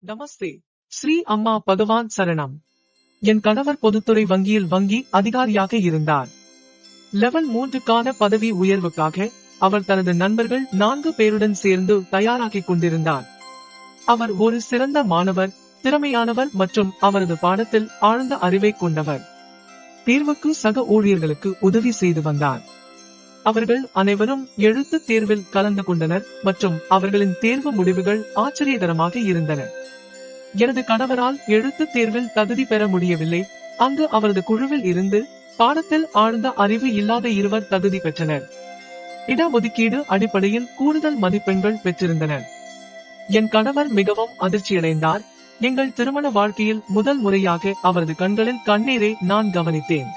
நமஸ்தே. ஸ்ரீ அம்மா பகவான் சரணம். என் கணவர் பொதுத்துறை வங்கியில் வங்கி அதிகாரியாக இருந்தார். லெவல் 3க்கான பதவி உயர்வுக்காக அவர் தனது நண்பர்கள் 4 பேருடன் சேர்ந்து தயாராகிக் கொண்டிருந்தார். அவர் ஒரு சிறந்த மாணவர், திறமையானவர் மற்றும் அவரது பாடத்தில் ஆழ்ந்த அறிவை கொண்டவர். தேர்வுக்கு சக ஊழியர்களுக்கு உதவி செய்து வந்தார். அவர்கள் அனைவரும் எழுத்துத் தேர்வில் கலந்து கொண்டனர் மற்றும் அவர்களின் தேர்வு முடிவுகள் ஆச்சரியகரமாக இருந்தன. எனது கணவரால் எழுத்துத் தேர்வில் தகுதி பெற முடியவில்லை. அங்கு அவரது குழுவில் இருந்து பாடத்தில் ஆழ்ந்த அறிவு இல்லாத இருவர் தகுதி பெற்றனர். இடஒதுக்கீடு அடிப்படையில் கூடுதல் மதிப்பெண்கள் பெற்றிருந்தனர். என் கணவர் மிகவும் அதிர்ச்சியடைந்தார். எங்கள் திருமண வாழ்க்கையில் முதல் முறையாக அவரது கண்களில் கண்ணீரை நான் கவனித்தேன்.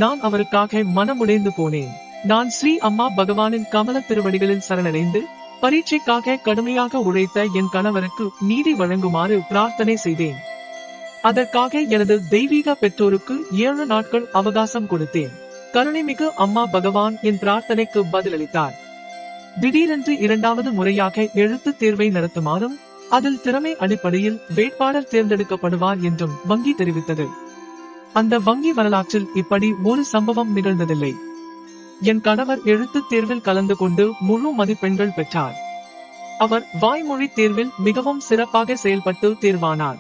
நான் அவருக்காக மனமுடைந்து போனேன். நான் ஸ்ரீ அம்மா பகவானின் கமல திருவடிகளில் சரணடைந்து பரீட்சைக்காக கடுமையாக உழைத்த என் கணவருக்கு நீதி வழங்குமாறு பிரார்த்தனை செய்தேன். அதற்காக எனது தெய்வீக பெற்றோருக்கு 7 நாட்கள் அவகாசம் கொடுத்தேன். கருணைமிகு அம்மா பகவான் என் பிரார்த்தனைக்கு பதிலளித்தார். திடீரென்று 2வது முறையாக எழுத்துத் தேர்வை நடத்துமாறும் அதில் திறமை அடிப்படையில் வேட்பாளர் தேர்ந்தெடுக்கப்படுவார் என்றும் வங்கி தெரிவித்தது. அந்த வங்கி வரலாற்றில் இப்படி ஒரு சம்பவம் நிகழ்ந்ததில்லை. என் கணவர் எழுத்துத் தேர்வில் கலந்து கொண்டு முழு மதிப்பெண்கள் பெற்றார். அவர் வாய்மொழி தேர்வில் மிகவும் சிறப்பாக செயல்பட்டு தேர்வானார்.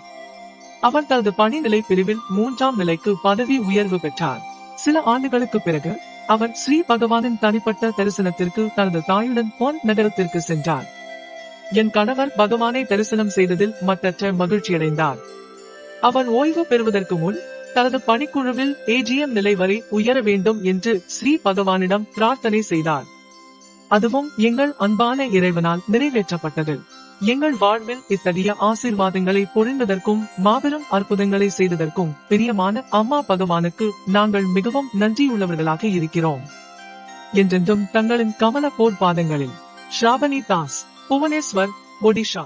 அவர் தனது பணிநிலை பிரிவில் 3ஆம் நிலைக்கு பதவி உயர்வு பெற்றார். சில ஆண்டுகளுக்கு பிறகு அவர் ஸ்ரீ பகவானின் தனிப்பட்ட தரிசனத்திற்கு தனது தாயுடன் பொன் நகரத்திற்கு சென்றார். என் கணவர் பகவானை தரிசனம் செய்ததில் மட்டற்ற மகிழ்ச்சியடைந்தார். அவர் ஓய்வு பெறுவதற்கு முன் தனது பணிக்குழுவில் AGM நிலை வரை உயர வேண்டும் என்று ஸ்ரீ பகவானிடம் பிரார்த்தனை செய்தார். அதுவும் எங்கள் அன்பான இறைவனால் நிறைவேற்றப்பட்டது. எங்கள் வாழ்வில் இத்தகைய ஆசீர்வாதங்களை பொழிந்ததற்கும் மாபெரும் அற்புதங்களை செய்ததற்கும் பிரியமான அம்மா பகவானுக்கு நாங்கள் மிகவும் நன்றியுள்ளவர்களாக இருக்கிறோம். என்றென்றும் தங்களின் கமல போர் பாதங்களில். ஸ்ராவணி தாஸ், புவனேஸ்வர், ஒடிஷா.